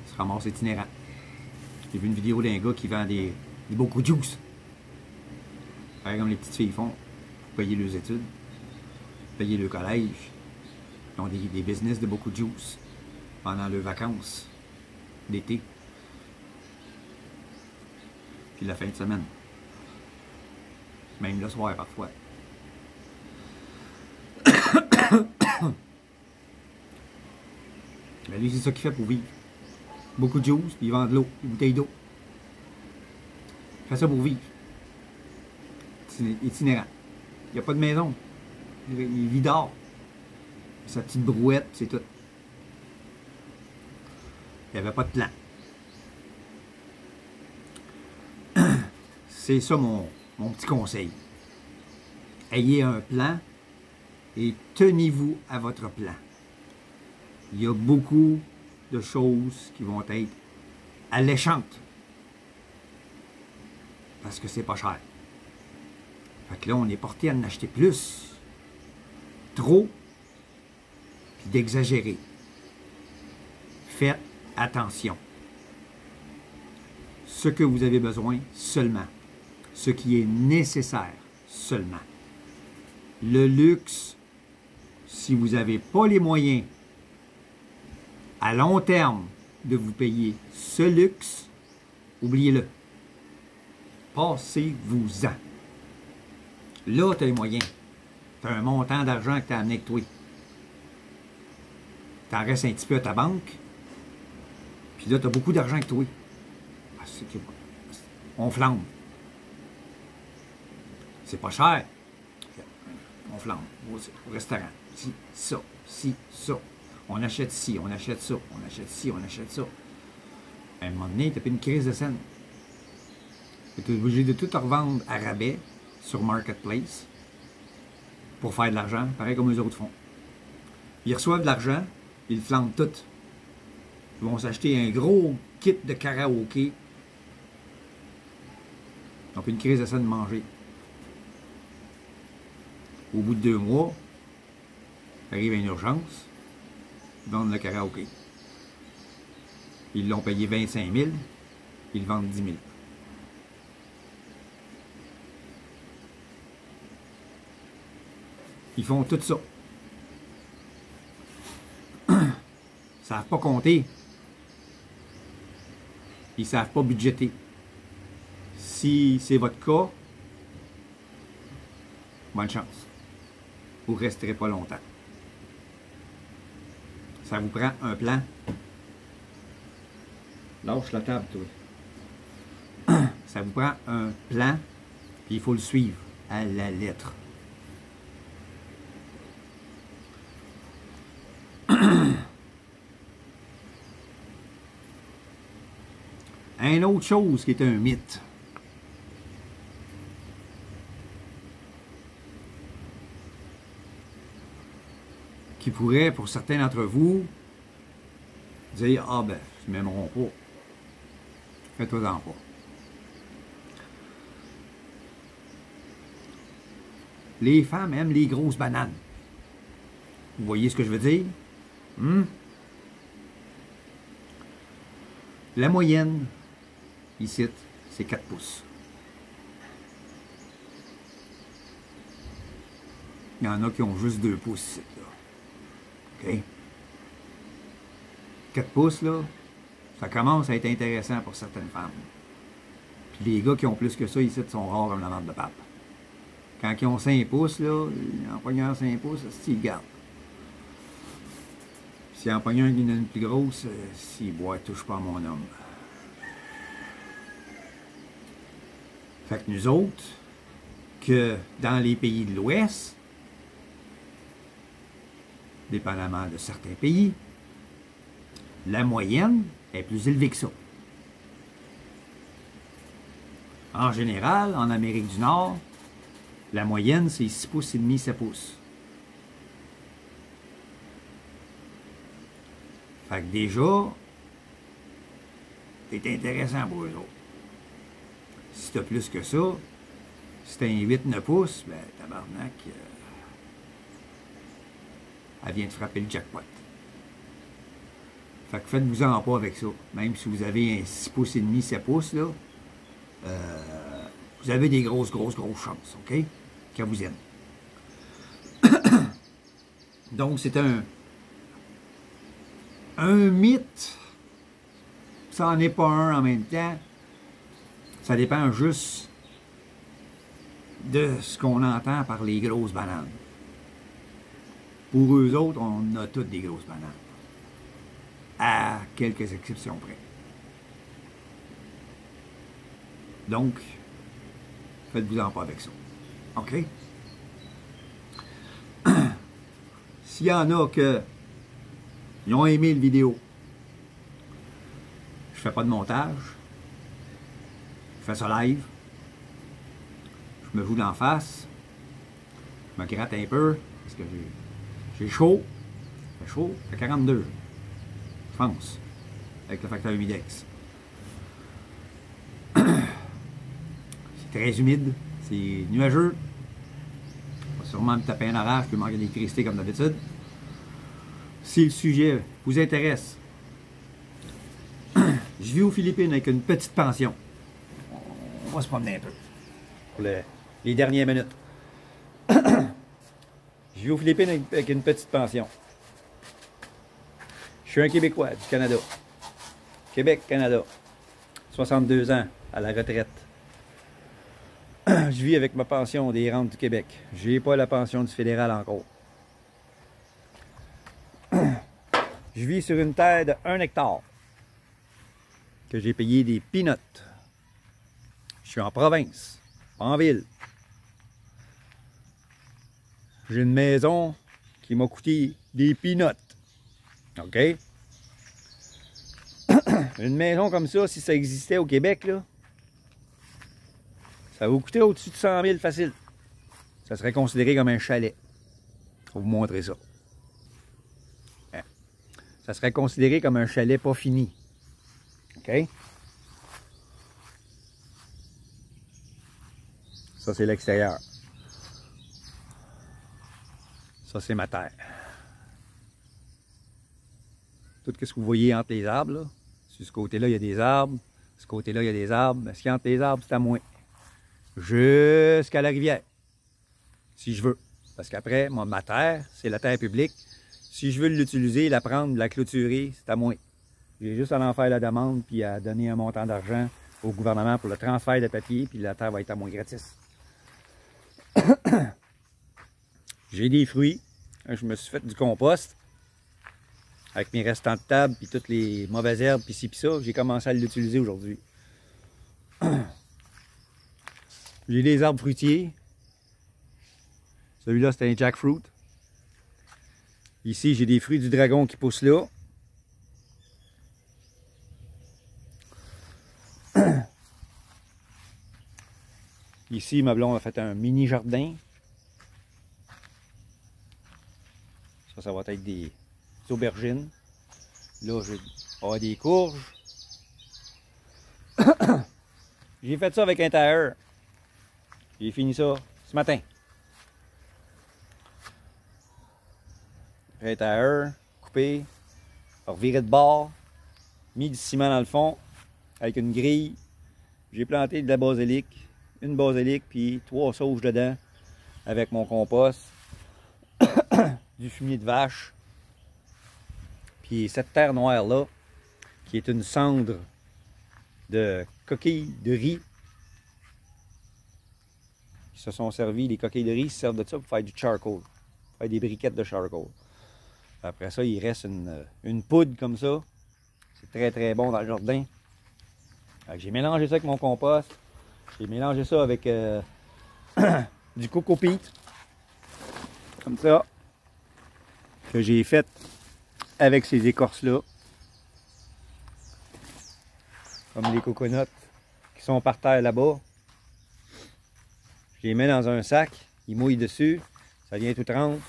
Ils se ramassent itinérants. J'ai vu une vidéo d'un gars qui vend des beaucoup de juice. Pareil comme les petites filles font. Pour payer leurs études. Payer le collège. Ils ont des business de beaucoup de juice. Pendant leurs vacances. D'été. Puis la fin de semaine. Même le soir parfois. Mais lui, c'est ça qu'il fait pour vivre. Beaucoup de juice, puis il vend de l'eau, une bouteille d'eau. Il fait ça pour vivre. Itinérant. Il n'y a pas de maison. Il vit dehors. Sa petite brouette, c'est tout. Il n'y avait pas de plan. C'est ça mon petit conseil. Ayez un plan et tenez-vous à votre plan. Il y a beaucoup de choses qui vont être alléchantes. Parce que c'est pas cher. Fait que là, on est porté à en acheter plus. Trop. Puis d'exagérer. Faites attention. Ce que vous avez besoin seulement. Ce qui est nécessaire seulement. Le luxe, si vous n'avez pas les moyens à long terme de vous payer ce luxe, oubliez-le. Passez-vous-en. Là, tu as les moyens. Tu as un montant d'argent que tu as amené avec toi. Tu en restes un petit peu à ta banque. Puis là, tu as beaucoup d'argent avec toi. On flambe. C'est pas cher. On flambe au restaurant. Si, ça, si, ça. On achète ci, on achète ça, on achète ci, on achète ça. À un moment donné, tu as fait une crise de scène. Tu es obligé de tout revendre à rabais sur Marketplace pour faire de l'argent, pareil comme les autres font. Ils reçoivent de l'argent, ils le flambent tout. Ils vont s'acheter un gros kit de karaoké. Donc une crise de scène de manger. Au bout de 2 mois, arrive une urgence, ils vendent le karaoké. Ils l'ont payé 25 000, ils le vendent 10 000. Ils font tout ça. Ça n'a pas compté Ils ne savent pas budgéter. Si c'est votre cas, bonne chance. Vous ne resterez pas longtemps. Ça vous prend un plan. Lâche la table, toi. Ça vous prend un plan, puis il faut le suivre à la lettre. Une autre chose qui est un mythe. Qui pourrait, pour certains d'entre vous, dire « Ah ben, ils ne m'aimeront pas. Fais-toi-en pas. » Les femmes aiment les grosses bananes. Vous voyez ce que je veux dire? La moyenne, ici, c'est 4 pouces. Il y en a qui ont juste 2 pouces. Là. OK? 4 pouces, là, ça commence à être intéressant pour certaines femmes. Puis les gars qui ont plus que ça, ici, sont rares comme la vente de pape. Quand ils ont 5 pouces, là, en pognant 5 pouces, ils gardent. Si en pognant une plus grosse, s'il boit, touche pas à mon homme. Fait que nous autres, que dans les pays de l'Ouest, dépendamment de certains pays, la moyenne est plus élevée que ça. En général, en Amérique du Nord, la moyenne, c'est 6 pouces et demi, 7 pouces. Fait que déjà, c'est intéressant pour eux autres. Si tu as plus que ça, si tu as un 8-9 pouces, ben tabarnak, elle vient de frapper le jackpot. Fait que faites-vous-en pas avec ça. Même si vous avez un 6 pouces et demi, 7 pouces, là, vous avez des grosses chances, OK? Qu'elle vous aime. Donc, c'est un mythe. Ça n'en est pas un en même temps. Ça dépend juste de ce qu'on entend par les grosses bananes. Pour eux autres, on a toutes des grosses bananes. À quelques exceptions près. Donc, faites-vous-en pas avec ça. OK? S'il y en a ils ont aimé le vidéo, je fais pas de montage, je fais ça live, je me joue d'en face, je me gratte un peu, parce que j'ai chaud, il fait chaud, il fait 42, je pense, avec le facteur humidex. C'est très humide, c'est nuageux, je vais sûrement me taper un orage, je peux manquer d'électricité comme d'habitude. Si le sujet vous intéresse, je vis aux Philippines avec une petite pension. On va se promener un peu pour les dernières minutes. Je vis aux Philippines avec une petite pension. Je suis un Québécois du Canada. Québec, Canada. 62 ans, à la retraite. Je vis avec ma pension des rentes du Québec. Je n'ai pas la pension du fédéral encore. Je vis sur une terre de 1 hectare que j'ai payé des peanuts. Je suis en province, pas en ville. J'ai une maison qui m'a coûté des peanuts. OK? Une maison comme ça, si ça existait au Québec, là, ça vous coûterait au-dessus de 100 000 facile. Ça serait considéré comme un chalet. Je vais vous montrer ça. Ça serait considéré comme un chalet pas fini. OK? Ça, c'est l'extérieur. Ça, c'est ma terre. Tout ce que vous voyez entre les arbres, là, sur ce côté-là, il y a des arbres. Ce côté-là, il y a des arbres. Mais ce qu'il y a entre les arbres, c'est à moi. Jusqu'à la rivière. Si je veux. Parce qu'après, ma terre, c'est la terre publique. Si je veux l'utiliser, la prendre, la clôturer, c'est à moi. J'ai juste à en faire la demande puis à donner un montant d'argent au gouvernement pour le transfert de papier, puis la terre va être à moi gratis. J'ai des fruits. Je me suis fait du compost avec mes restants de table puis toutes les mauvaises herbes puis ci puis ça. J'ai commencé à l'utiliser aujourd'hui. J'ai des arbres fruitiers. Celui-là, c'est un jackfruit. Ici, j'ai des fruits du dragon qui poussent là. Ici, ma blonde a fait un mini jardin. Ça va être des aubergines. Là, je vais avoir des courges. J'ai fait ça avec un tailleur. J'ai fini ça ce matin. Un tailleur, coupé, reviré de bord, mis du ciment dans le fond, avec une grille. J'ai planté de la basilic, une basilic, puis 3 sauges dedans, avec mon compost, du fumier de vache, puis cette terre noire là, qui est une cendre de coquilles de riz. Ils se sont servis, les coquilles de riz se servent de ça pour faire du charcoal, pour faire des briquettes de charcoal. Après ça, il reste une poudre comme ça. C'est très très bon dans le jardin. J'ai mélangé ça avec mon compost. J'ai mélangé ça avec du coco peat. Comme ça. Que j'ai fait avec ces écorces-là. Comme les coconuts qui sont par terre là-bas. Je les mets dans un sac. Ils mouillent dessus. Ça vient tout trempe.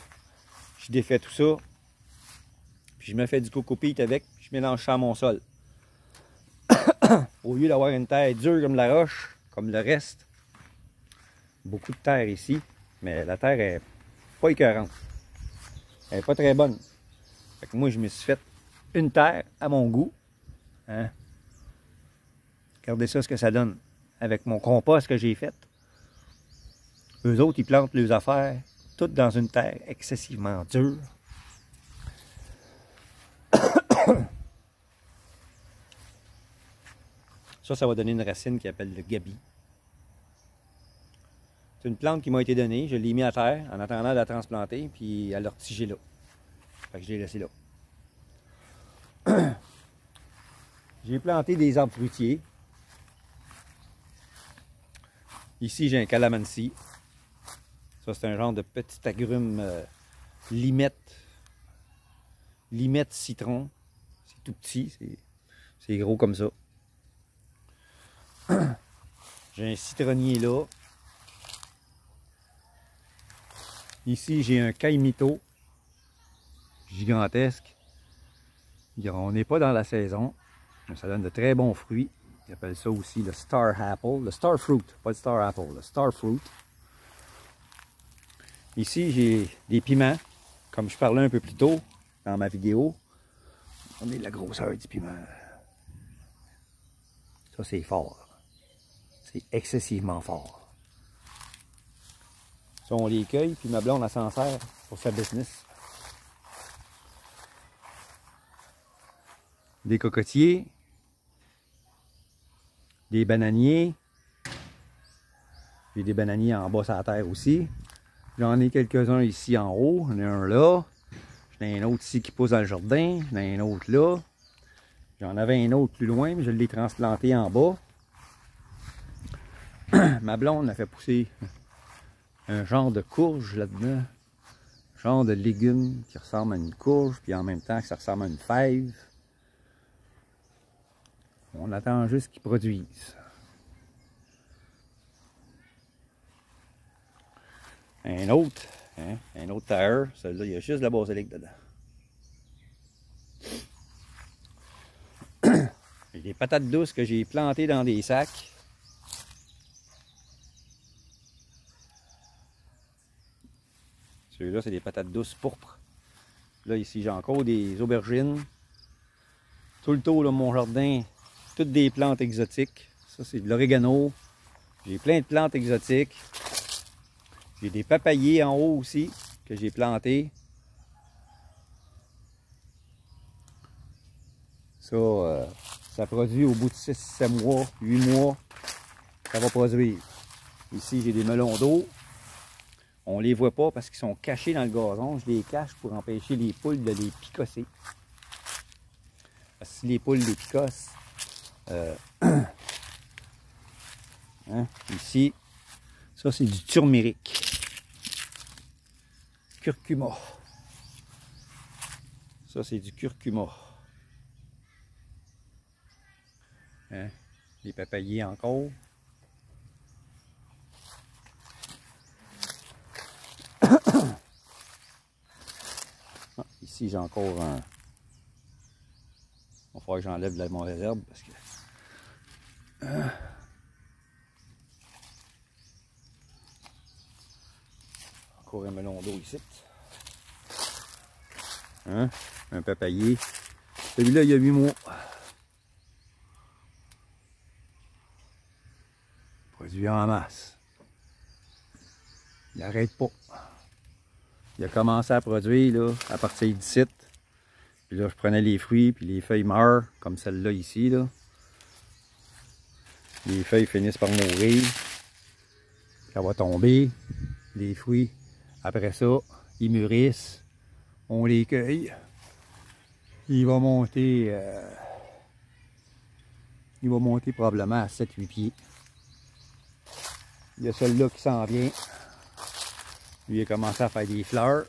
Je défais tout ça. Puis je me fais du coco peat avec. Je mélange ça à mon sol. Au lieu d'avoir une terre dure comme la roche, comme le reste. Beaucoup de terre ici. Mais la terre est pas écœurante. Elle n'est pas très bonne. Fait que moi, je me suis fait une terre à mon goût. Hein? Regardez ça, ce que ça donne. Avec mon compost que j'ai fait. Eux autres, ils plantent leurs affaires toutes dans une terre excessivement dure. Ça va donner une racine qui s'appelle le gabi. C'est une plante qui m'a été donnée. Je l'ai mis à terre en attendant de la transplanter, puis elle a retigé là. Fait que je l'ai laissé là. J'ai planté des arbres fruitiers. Ici, j'ai un calamansi. Ça, c'est un genre de petit agrume limette. Limette citron. C'est tout petit, c'est gros comme ça. J'ai un citronnier là. Ici, j'ai un caimito gigantesque. On n'est pas dans la saison, mais ça donne de très bons fruits. Ils appellent ça aussi le star apple, le star fruit, pas le star apple, le star fruit. Ici, j'ai des piments, comme je parlais un peu plus tôt dans ma vidéo. On est de la grosseur du piment. Ça, c'est fort. C'est excessivement fort. Ça, on les cueille, puis ma blonde, elle s'en sert pour sa business. Des cocotiers. Des bananiers. J'ai des bananiers en bas sur la terre aussi. J'en ai quelques-uns ici en haut. J'en ai un là. J'en ai un autre ici qui pousse dans le jardin. J'en ai un autre là. J'en avais un autre plus loin, mais je l'ai transplanté en bas. Ma blonde a fait pousser un genre de courge là-dedans. Un genre de légume qui ressemble à une courge, puis en même temps que ça ressemble à une fève. On attend juste qu'ils produisent. Un autre, hein, un autre tailleur. Celui-là, il y a juste de la basilic dedans. J'ai des patates douces que j'ai plantées dans des sacs. Celui-là, c'est des patates douces pourpres. Là, ici, j'ai encore des aubergines. Tout le tour de mon jardin, toutes des plantes exotiques. Ça, c'est de l'orégano. J'ai plein de plantes exotiques. J'ai des papayers en haut aussi que j'ai plantés. Ça, ça produit au bout de 6, 7 mois, 8 mois, ça va produire. Ici, j'ai des melons d'eau. On les voit pas parce qu'ils sont cachés dans le gazon. Je les cache pour empêcher les poules de les picosser. Parce que si les poules les picossent, hein, ici, ça c'est du turméric. Curcuma. Ça c'est du curcuma. Hein, les papayers encore. Ah, ici j'ai encore un... Il va falloir que j'enlève la mauvaise herbe parce que... Encore un melon d'eau ici. Hein? Un papayer. Celui-là, il y a 8 mois. Produit en masse. Il n'arrête pas. Il a commencé à produire là, à partir d'ici. Puis là, je prenais les fruits, puis les feuilles meurent, comme celle-là ici. Là. Les feuilles finissent par mourir. Ça va tomber. Les fruits, après ça, ils mûrissent. On les cueille. Il va monter probablement à 7-8 pieds. Il y a celui-là qui s'en vient. Lui, il a commencé à faire des fleurs.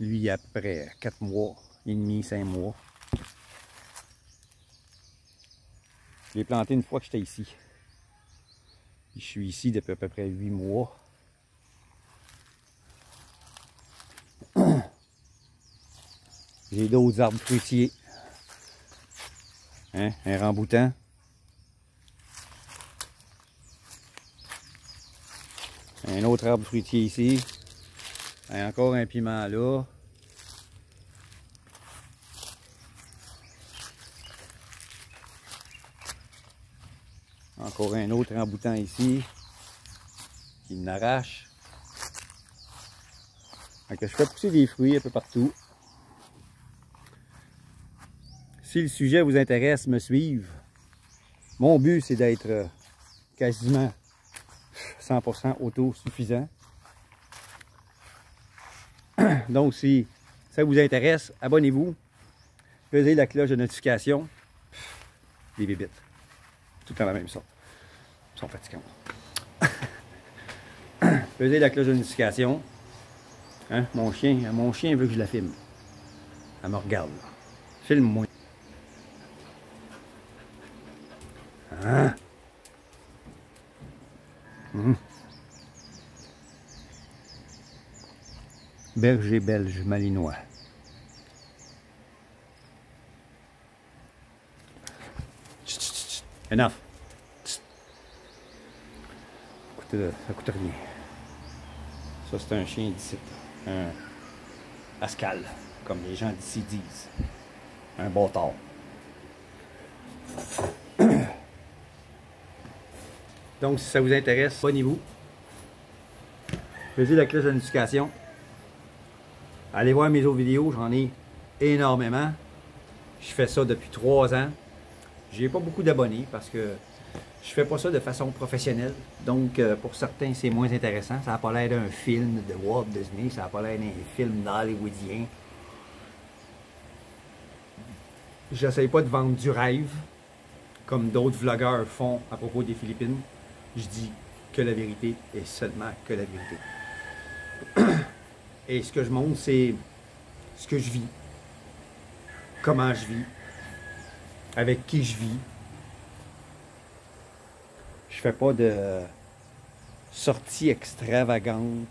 Lui, après 4 mois et demi, 5 mois. Je l'ai planté une fois que j'étais ici. Je suis ici depuis à peu près 8 mois. J'ai d'autres arbres fruitiers. Hein? Un ramboutan. Un autre arbre fruitier ici. Et encore un piment là. Encore un autre ramboutan ici. Qui m'arrache. Donc je fais pousser des fruits un peu partout. Si le sujet vous intéresse, me suivre. Mon but, c'est d'être quasiment 100% autosuffisant. Donc, si ça vous intéresse, abonnez-vous. Pesez la cloche de notification. Les bébites. Tout dans la même sorte. Ils sont fatigants. Pesez la cloche de notification. Hein? Mon chien veut que je la filme. Elle me regarde. Filme-moi. Hein? Berger belge malinois. Enough. Ça coûte rien. Ça, c'est un chien d'ici. Un Pascal, comme les gens d'ici disent. Un bâtard. Donc, si ça vous intéresse, abonnez-vous. Pesez la cloche de notification. Allez voir mes autres vidéos, j'en ai énormément. Je fais ça depuis 3 ans. J'ai pas beaucoup d'abonnés parce que je fais pas ça de façon professionnelle. Donc, pour certains, c'est moins intéressant. Ça n'a pas l'air d'un film de Walt Disney, ça n'a pas l'air d'un film hollywoodien. J'essaye pas de vendre du rêve, comme d'autres vlogueurs font à propos des Philippines. Je dis que la vérité et seulement que la vérité. Et ce que je montre, c'est ce que je vis, comment je vis, avec qui je vis. Je fais pas de sorties extravagantes.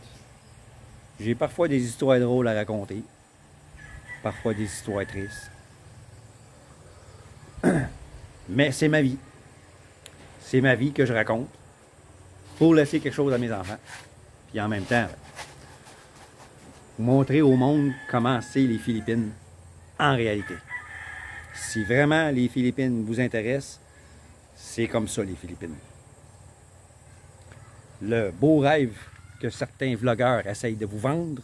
J'ai parfois des histoires drôles à raconter, parfois des histoires tristes. Mais c'est ma vie. C'est ma vie que je raconte pour laisser quelque chose à mes enfants. Puis en même temps, montrer au monde comment c'est les Philippines en réalité. Si vraiment les Philippines vous intéressent, c'est comme ça les Philippines. Le beau rêve que certains vlogueurs essayent de vous vendre,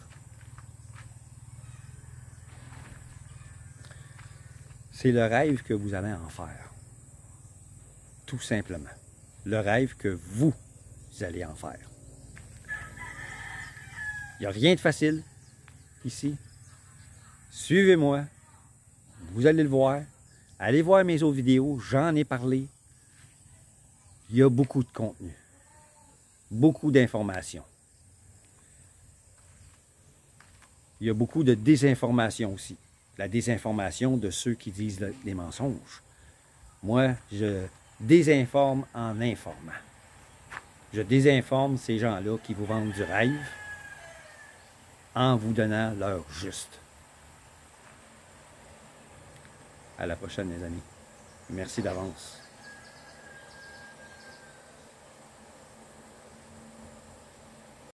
c'est le rêve que vous allez en faire. Tout simplement. Le rêve que vous allez en faire. Il n'y a rien de facile ici. Suivez-moi. Vous allez le voir. Allez voir mes autres vidéos. J'en ai parlé. Il y a beaucoup de contenu. Beaucoup d'informations. Il y a beaucoup de désinformation aussi. La désinformation de ceux qui disent des mensonges. Moi, je désinforme en informant. Je désinforme ces gens-là qui vous vendent du rêve en vous donnant l'heure juste. À la prochaine, les amis. Merci d'avance.